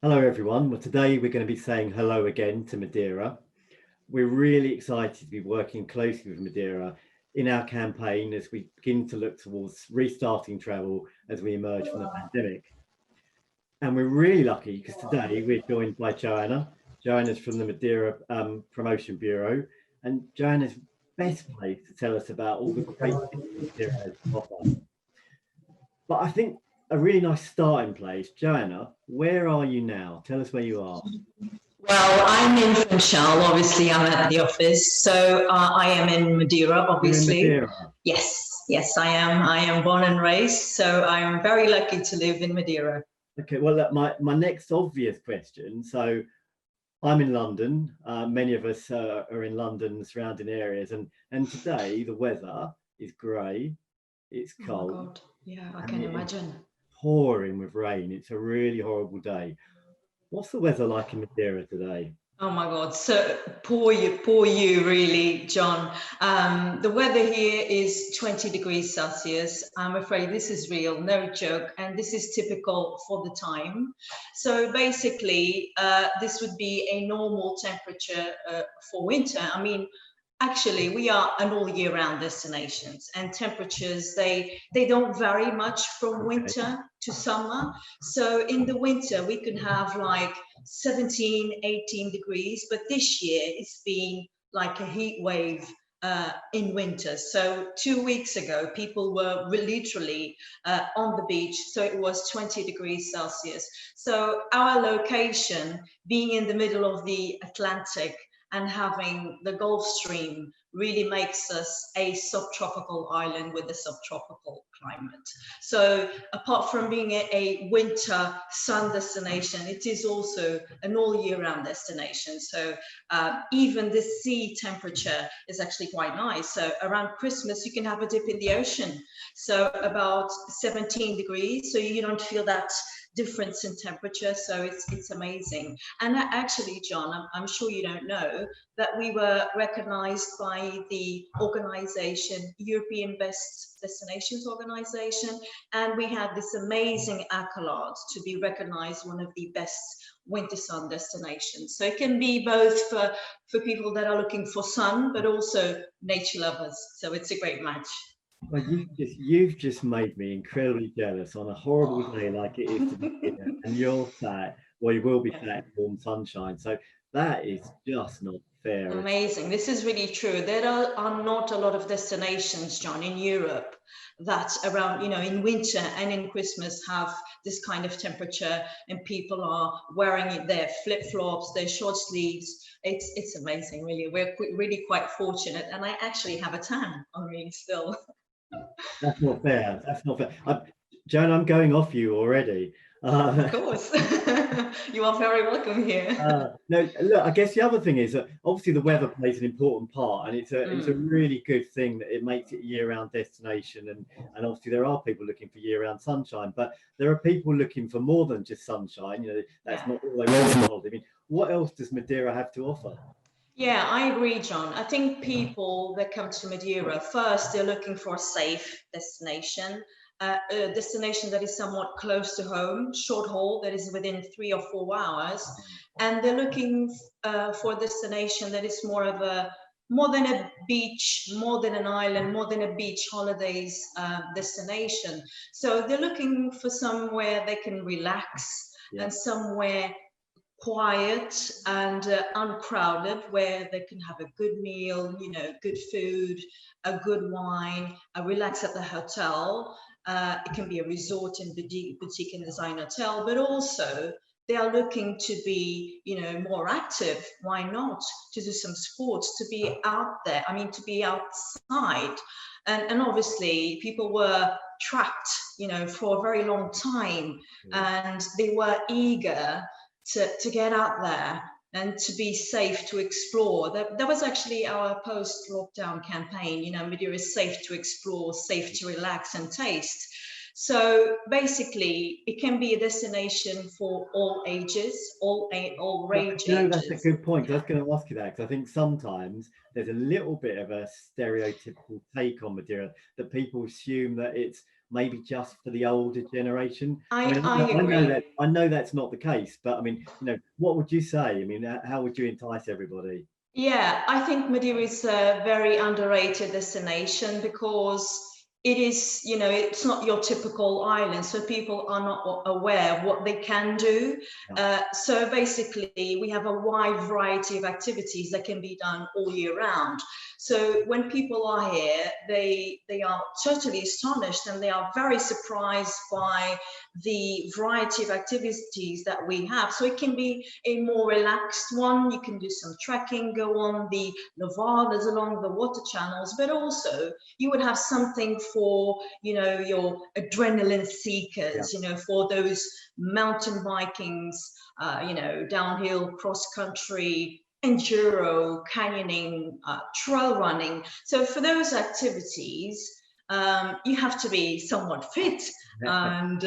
Hello everyone. Well, today we're going to be saying hello again to Madeira. We're really excited to be working closely with Madeira in our campaign as we begin to look towards restarting travel as we emerge from the pandemic. And we're really lucky because today we're joined by Joana. Joana's from the Madeira Promotion Bureau, and Joana's best placed to tell us about all the great things Madeira has to offer. But I think a really nice starting place, Joana, where are you now? Tell us where you are. Well, I'm in Funchal, obviously I'm at the office, so I am in Madeira, obviously. You're in Madeira? Yes, I am. I am born and raised, so I am very lucky to live in Madeira. Okay, well, look, my next obvious question, so I'm in London, many of us are in London surrounding areas, and today the weather is grey, it's cold. Oh my God. Yeah, I can imagine. Pouring with rain. It's a really horrible day. What's the weather like in Madeira today? Oh my God, so poor you really, John. The weather here is 20 degrees Celsius. I'm afraid this is real, no joke, and this is typical for the time. So basically, this would be a normal temperature for winter. I mean, actually, we are an all year round destinations, and temperatures, they don't vary much from winter to summer. So in the winter, we can have like 17, 18 degrees, but this year it's been like a heat wave in winter. So 2 weeks ago, people were literally on the beach, so it was 20 degrees Celsius. So our location, being in the middle of the Atlantic, and having the Gulf Stream really makes us a subtropical island with a subtropical climate. So apart from being a winter sun destination, it is also an all year round destination. So even the sea temperature is actually quite nice. So around Christmas, you can have a dip in the ocean. So about 17 degrees, so you don't feel that difference in temperature, so it's amazing. And actually, John, I'm sure you don't know that we were recognized by the organization, European Best Destinations Organization, and we had this amazing accolade to be recognized one of the best winter sun destinations. So it can be both for people that are looking for sun, but also nature lovers. So it's a great match. Well, you've just made me incredibly jealous on a horrible day like it is today, and you're sat, well, you will be sat in warm sunshine. So that is just not fair. Amazing. This is really true. There are not a lot of destinations, John, in Europe that around, in winter and in Christmas have this kind of temperature, and people are wearing their flip-flops, their short sleeves. It's amazing, really. We're really quite fortunate, and I actually have a tan on me still. That's not fair. That's not fair. Joan, I'm going off you already. Of course. You are very welcome here. No, look, I guess the other thing is that obviously the weather plays an important part, and it's a really good thing that it makes it a year-round destination, and obviously there are people looking for year-round sunshine, but there are people looking for more than just sunshine. That's not all they want. I mean, what else does Madeira have to offer? Yeah, I agree, John. I think people that come to Madeira, first, they're looking for a safe destination, a destination that is somewhat close to home, short haul, that is within 3 or 4 hours. And they're looking for a destination that is more than a beach, more than an island, more than a beach holidays destination. So they're looking for somewhere they can relax, and somewhere quiet and uncrowded, where they can have a good meal, good food, a good wine, relax at the hotel. It can be a resort and boutique and design hotel, but also they are looking to be, more active. Why not? To do some sports, to be out there. I mean, to be outside. And obviously people were trapped, for a very long time, and they were eager to get out there and to be safe to explore. That was actually our post-lockdown campaign, Madeira is safe to explore, safe to relax and taste. So basically, it can be a destination for all ages, all range ages. That's a good point. I was going to ask you that, because I think sometimes there's a little bit of a stereotypical take on Madeira, that people assume that it's maybe just for the older generation? I mean, I I agree. know that's not the case, but I mean, what would you say? I mean, how would you entice everybody? Yeah, I think Madeira is a very underrated destination because it is, it's not your typical island, so people are not aware of what they can do. Yeah. So basically, we have a wide variety of activities that can be done all year round. So when people are here, they are totally astonished and they are very surprised by the variety of activities that we have. So it can be a more relaxed one. You can do some trekking, go on the Nevadas along the water channels, but also you would have something for, your adrenaline seekers, for those mountain bikings, downhill, cross country, enduro, canyoning, trail running. So for those activities, you have to be somewhat fit. And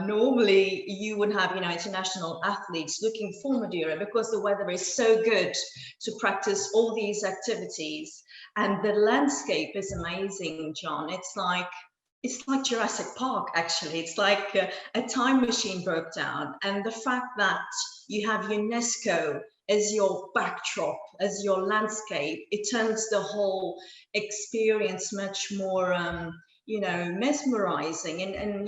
normally you would have, international athletes looking for Madeira because the weather is so good to practice all these activities. And the landscape is amazing, John. It's like Jurassic Park, actually. It's like a time machine broke down. And the fact that you have UNESCO as your backdrop, as your landscape, it turns the whole experience much more, mesmerizing. And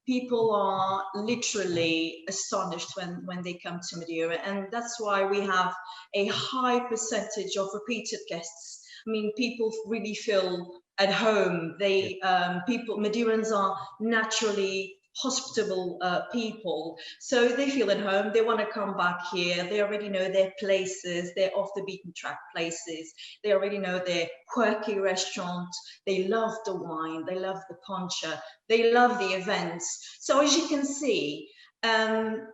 people are literally astonished when they come to Madeira. And that's why we have a high percentage of repeated guests. I mean, people really feel at home. Madeirans are naturally hospitable people, so they feel at home. They want to come back here. They already know their places, their off the beaten track places. They already know their quirky restaurants. They love the wine. They love the poncha. They love the events. So as you can see,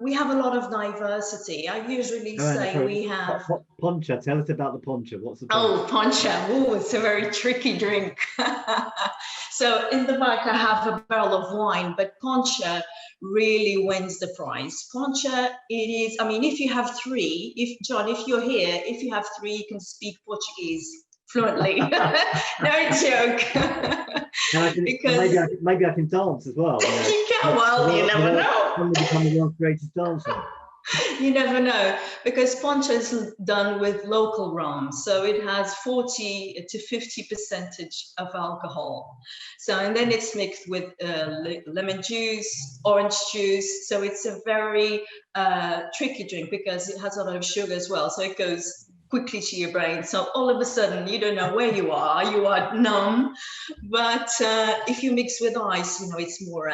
we have a lot of diversity. I usually Joanna, say sorry, we have. poncha. Tell us about the poncha. What's the poncha? Oh, poncha. Oh, it's a very tricky drink. So in the back, I have a barrel of wine, but poncha really wins the prize. Poncha, it is, I mean, if you have three, if you're here, if you have three, you can speak Portuguese fluently. No joke. Because Maybe I can dance as well. you can, well, you never know. I'm going to become the world's greatest dancer. You never know, because poncha is done with local rum, so it has 40 to 50% of alcohol. So, and then it's mixed with lemon juice, orange juice. So it's a very tricky drink because it has a lot of sugar as well. So it goes quickly to your brain. So all of a sudden, you don't know where you are numb. But if you mix with ice, it's more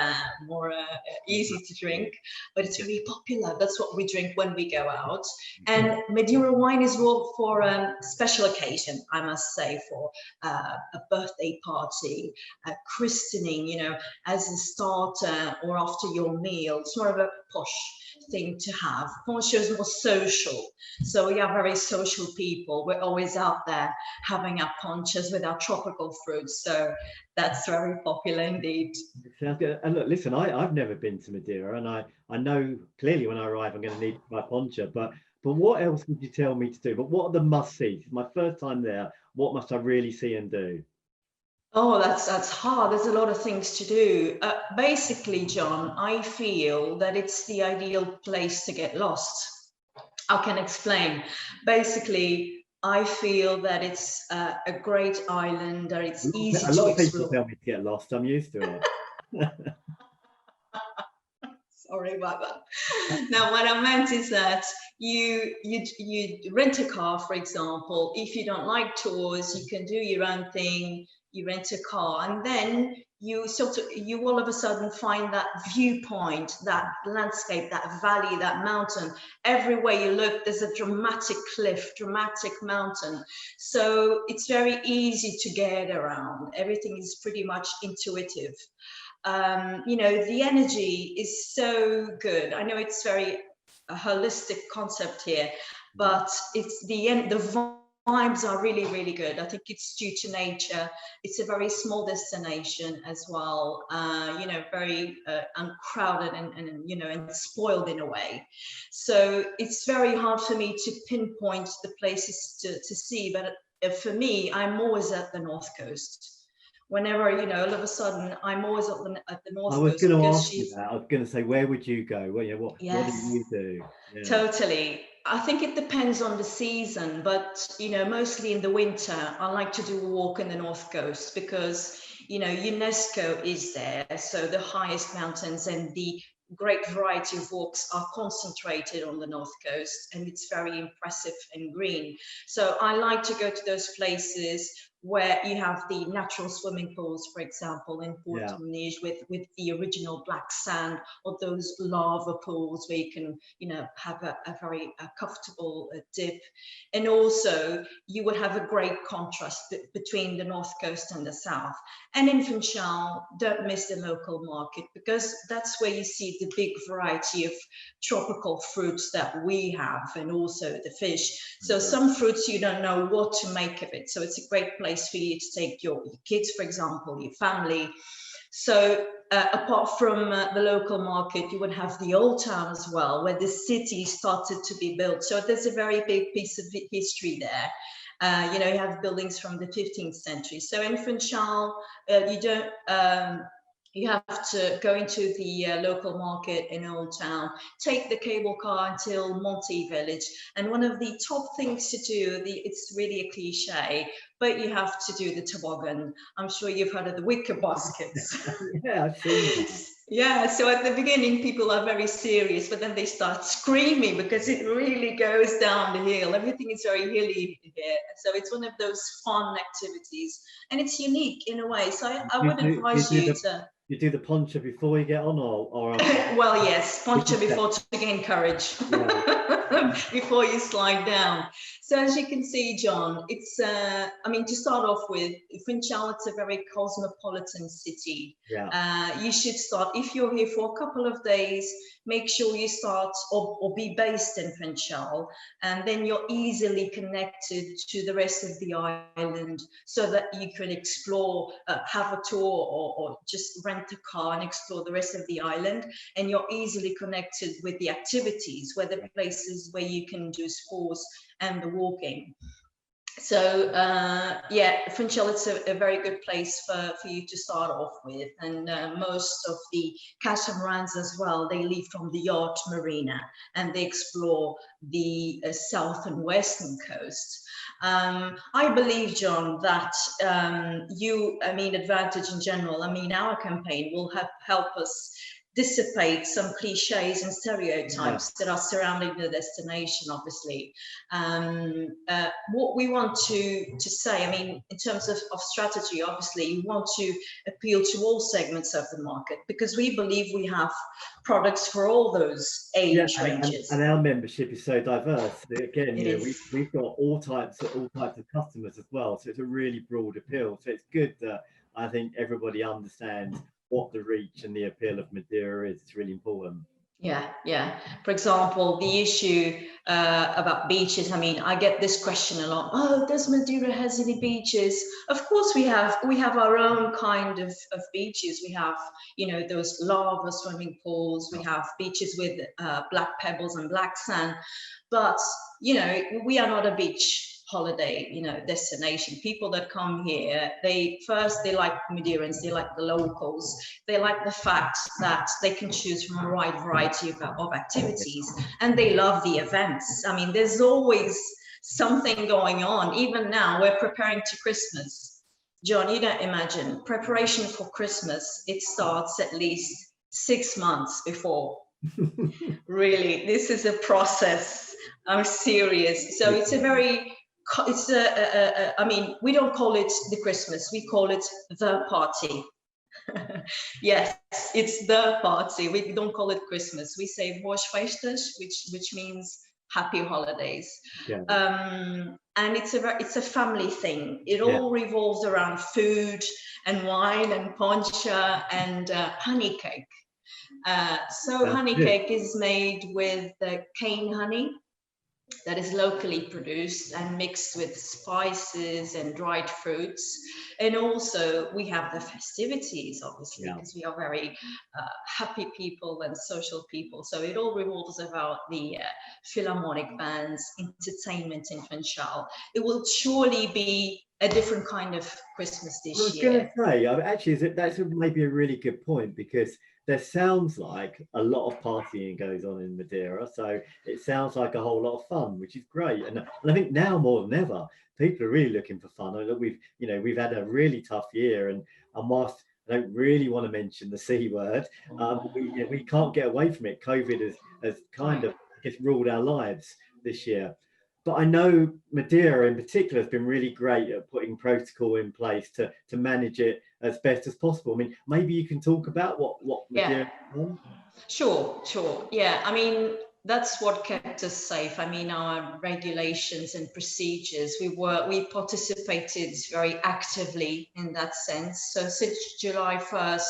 easy to drink. But it's very popular. That's what we drink when we go out. And Madeira wine is for a special occasion, I must say, for a birthday party, a christening, as a starter or after your meal. It's more of a posh thing to have. Poncha is more social. So we are very social people. We're always out there having our ponchas with our tropical fruits. So that's very popular indeed. Sounds good. And look, listen, I've never been to Madeira, and I know clearly when I arrive I'm going to need my poncha. But what else would you tell me to do? But what are the must-sees? My first time there, what must I really see and do? Oh, that's hard. There's a lot of things to do. Basically, John, I feel that it's the ideal place to get lost. I can explain. Basically, I feel that it's a great island, that it's easy A to lot of people explore. tell me to get lost. I'm used to it. Sorry about that. Now, what I meant is that you rent a car, for example. If you don't like tours, you can do your own thing. You rent a car, and then you all of a sudden find that viewpoint, that landscape, that valley, that mountain. Everywhere you look, there's a dramatic cliff, dramatic mountain. So it's very easy to get around. Everything is pretty much intuitive. The energy is so good. I know it's very a holistic concept here, but it's the vibes are really, really good. I think it's due to nature. It's a very small destination as well, very uncrowded and spoiled in a way. So it's very hard for me to pinpoint the places to see, but for me, I'm always at the North Coast. whenever, you know, all of a sudden I'm always at the I North was Coast going to because ask you she's, that. I was going to say, where would you go? Well, yeah, what do yes, you do? Yeah, totally. I think it depends on the season, but you know, mostly in the winter, I like to do a walk in the North Coast because, you know, UNESCO is there, so the highest mountains and the great variety of walks are concentrated on the North Coast, and it's very impressive and green. So I like to go to those places where you have the natural swimming pools, for example, in Port yeah, with the original black sand, or those lava pools where you can, you know, have a very comfortable dip. And also you would have a great contrast between the North Coast and the South. And in Funchal, don't miss the local market, because that's where you see the big variety of tropical fruits that we have, and also the fish. So indeed. some fruits you don't know what to make of it. So it's a great place for you to take your kids, for example, your family. So apart from the local market, you would have the old town as well, where the city started to be built. So there's a very big piece of history there. You know, you have buildings from the 15th century. So in Funchal, you don't. You have to go into the local market in Old Town, take the cable car until Monty Village. And one of the top things to do, it's really a cliche, but you have to do the toboggan. I'm sure you've heard of the wicker baskets. Yeah, I've seen that. Yeah, so at the beginning, people are very serious, but then they start screaming because it really goes down the hill. Everything is very hilly here. So it's one of those fun activities, and it's unique in a way. So I Do you would do, do you advise do you the to, you do the poncha before you get on, or after? well, yes, Which poncho is before better? to gain courage Yeah, before you slide down. So as you can see, John, it's, I mean, to start off with, Funchal, it's a very cosmopolitan city. yeah, You should start, if you're here for a couple of days, make sure you start or be based in Funchal, and then you're easily connected to the rest of the island so that you can explore, have a tour, or just rent a car and explore the rest of the island. And you're easily connected with the activities, where the places where you can do sports and the walking. So yeah, Funchal, it's a very good place for you to start off with. And most of the catamarans as well, they leave from the yacht marina and they explore the south and western coast. I believe, John, that I mean, Advantage in general, I mean, our campaign will help us dissipate some cliches and yeah. stereotypes that are surrounding the destination, obviously. What we want to say, I mean, in terms of strategy, obviously, we want to appeal to all segments of the market, because we believe we have products for all those Yeah, age and ranges. our membership is so diverse. Again, It you know, is. we've got all types of customers as well. So it's a really broad appeal. So it's good that I think everybody understands what the reach and the appeal of Madeira is. It's really important. Yeah, yeah. For example, the issue about beaches. I mean, I get this question a lot. Oh, does Madeira has any beaches? Of course, we have our own kind of beaches. We have, you know, those lava swimming pools. We have beaches with black pebbles and black sand. But you know, we are not a beach holiday, you know, destination. People that come here, they like Madeirans, they like the locals, they like the fact that they can choose from a wide variety of activities, and they love the events. I mean, there's always something going on. Even now, we're preparing to Christmas. John, you don't imagine, preparation for Christmas, it starts at least 6 months before. Really, this is a process. I'm serious. So it's a very, it's I mean, we don't call it the Christmas, we call it the party. Yes, it's the party. We don't call it Christmas. We say Boas Festas, which means happy holidays. Yeah, And it's a family thing. It yeah, all revolves around food and wine and poncha and honey cake. So sounds honey good. cake is made with cane honey that is locally produced and mixed with spices and dried fruits. And also we have the festivities, obviously, Yeah, because we are very happy people and social people. So it all revolves about the philharmonic bands, entertainment in Funchal. It will surely be a different kind of Christmas I this was going year. to say, actually, that's maybe a really good point, because there sounds like a lot of partying goes on in Madeira. So it sounds like a whole lot of fun, which is great. And I think now more than ever, people are really looking for fun. I know we've had a really tough year, and whilst I don't really want to mention the C word, we can't get away from it. COVID has kind of, I guess, ruled our lives this year. But I know Madeira in particular has been really great at putting protocol in place to manage it as best as possible. I mean, maybe you can talk about what Madeira has done. Sure. Yeah, I mean, that's what kept us safe. I mean, our regulations and procedures, we participated very actively in that sense. So since July 1st,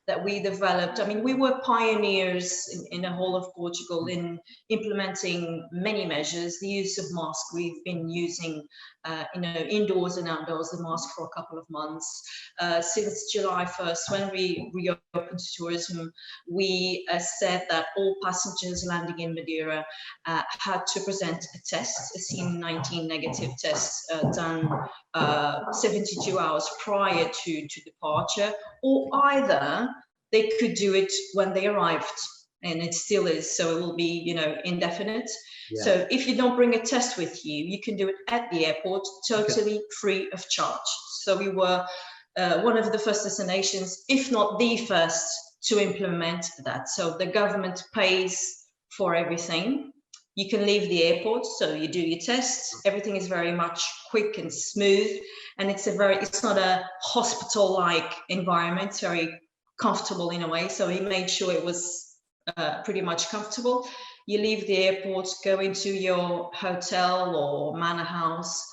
that we developed, I mean, we were pioneers in the whole of Portugal in implementing many measures. The use of masks, we've been using, indoors and outdoors, the mask for a couple of months. Since July 1st, when we reopened tourism, we said that all passengers landing in Madeira had to present a test, a C19 negative test done 72 hours prior to departure, or either they could do it when they arrived, and it still is, so it will be, indefinite. Yeah. So if you don't bring a test with you, you can do it at the airport, totally free of charge. So we were one of the first destinations, if not the first, to implement that. So the government pays for everything. You can leave the airport, so you do your tests. Everything is very much quick and smooth, and it's not a hospital-like environment. It's very comfortable in a way. So he made sure it was pretty much comfortable. You leave the airport, go into your hotel or manor house.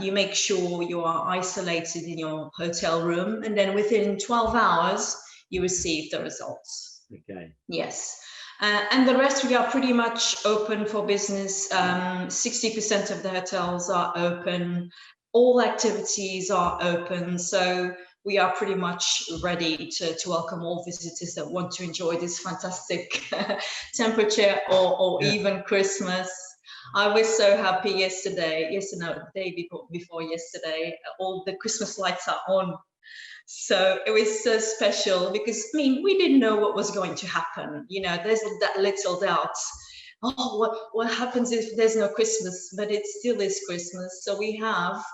You make sure you are isolated in your hotel room, and then within 12 hours, you receive the results. Okay. Yes. And the rest, we are pretty much open for business. 60% of the hotels are open. All activities are open. So we are pretty much ready to welcome all visitors that want to enjoy this fantastic temperature or even Christmas. I was so happy yesterday, the day before yesterday, all the Christmas lights are on. So it was so special because, I mean, we didn't know what was going to happen. There's that little doubt. Oh, what happens if there's no Christmas? But it still is Christmas. So we have,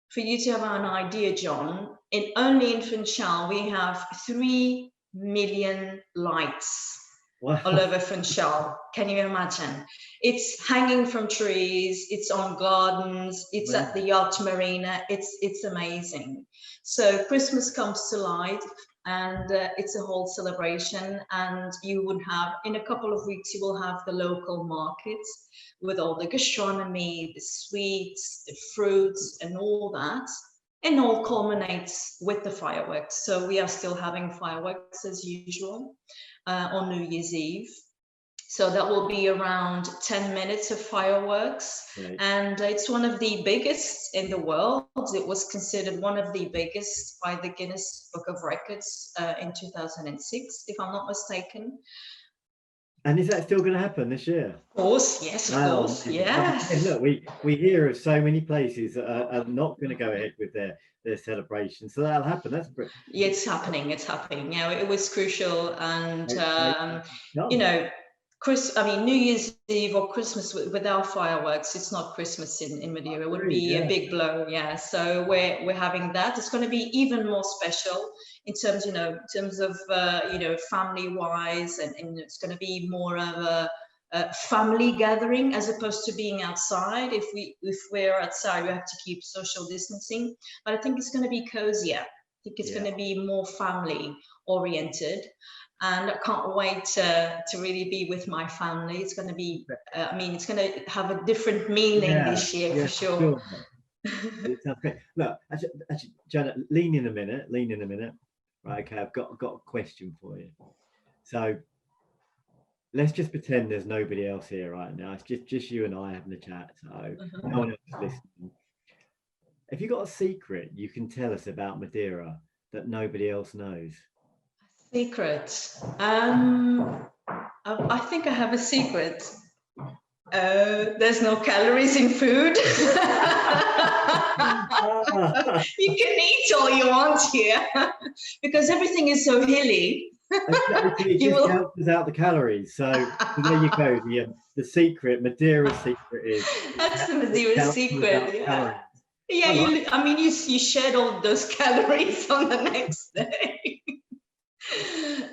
for you to have an idea, John, only in Funchal, we have 3 million lights. Wow. All over Funchal. Can you imagine? It's hanging from trees, it's on gardens, it's at the yacht marina. It's amazing. So Christmas comes to light, and it's a whole celebration. And you would have, in a couple of weeks, you will have the local markets with all the gastronomy, the sweets, the fruits, and all that. And all culminates with the fireworks. So we are still having fireworks as usual on New Year's Eve. So that will be around 10 minutes of fireworks. Right. And it's one of the biggest in the world. It was considered one of the biggest by the Guinness Book of Records in 2006, if I'm not mistaken. And is that still going to happen this year? Of course, yes, of course, yes. Look, we hear of so many places that are not going to go ahead with their celebration, so that'll happen. That's brilliant. Yeah, it's happening. It was crucial, and New Year's Eve or Christmas without fireworks, it's not Christmas in Madeira. It would be a big blow. Yeah, so we're having that. It's going to be even more special in terms of family wise, and it's going to be more of a family gathering as opposed to being outside. If we're outside, we have to keep social distancing, but I think it's going to be cozier. I think it's going to be more family oriented. And I can't wait to really be with my family. It's going to be, it's going to have a different meaning this year for sure. It sounds great. Look, actually, Joanna, lean in a minute. Right, okay, I've got a question for you. So let's just pretend there's nobody else here right now. It's just you and I having a chat. So no one else is listening. Have you got a secret you can tell us about Madeira that nobody else knows? Secret. I think I have a secret. There's no calories in food. You can eat all you want here because everything is so hilly. It just cancels out the calories. So there you go. The secret, Madeira's secret is that's the Madeira secret. Yeah. Yeah, I mean, you shed all those calories on the next day.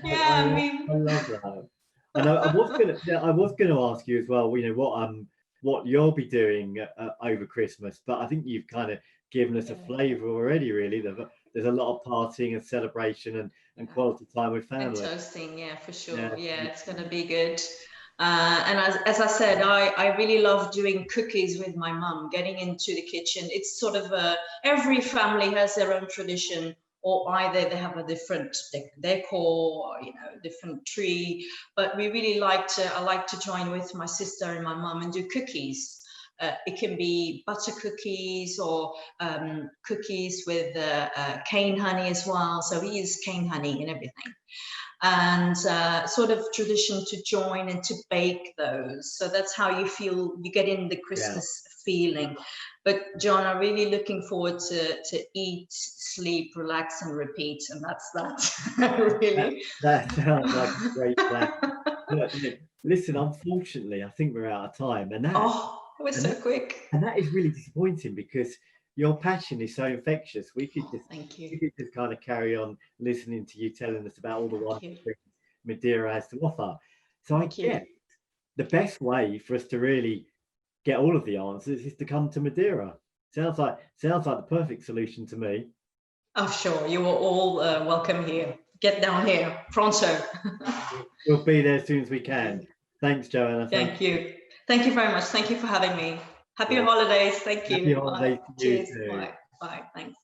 Yeah, I mean, I love that. And I was gonna ask you as well. You know what you'll be doing over Christmas, but I think you've kind of given us a flavour already. Really, there's a lot of partying and celebration and quality time with family. And toasting, yeah, for sure. Yeah, it's gonna be good. And as I said, I really love doing cookies with my mum, getting into the kitchen. It's sort of every family has their own tradition, or either they have a different decor, or, different tree. But we really I like to join with my sister and my mum and do cookies. It can be butter cookies or cookies with cane honey as well. So we use cane honey and everything. And sort of tradition to join and to bake those. So that's how you get in the Christmas feeling. But John, I'm really looking forward to eat, sleep, relax, and repeat. And that's that. Really. That sounds like a great plan. Listen, unfortunately, I think we're out of time. And it was so quick. And that is really disappointing because your passion is so infectious. We could just kind of carry on listening to you telling us about all the wonderful things Madeira has to offer. So I guess the best way for us to really get all of the answers is to come to Madeira. Sounds like the perfect solution to me. Oh, sure. You are all welcome here. Get down here, pronto. We'll be there as soon as we can. Thanks, Joanna. Thank you. Thank you very much. Thank you for having me. Happy holidays. Thank you. Happy holidays to you too. Bye. Bye. Thanks.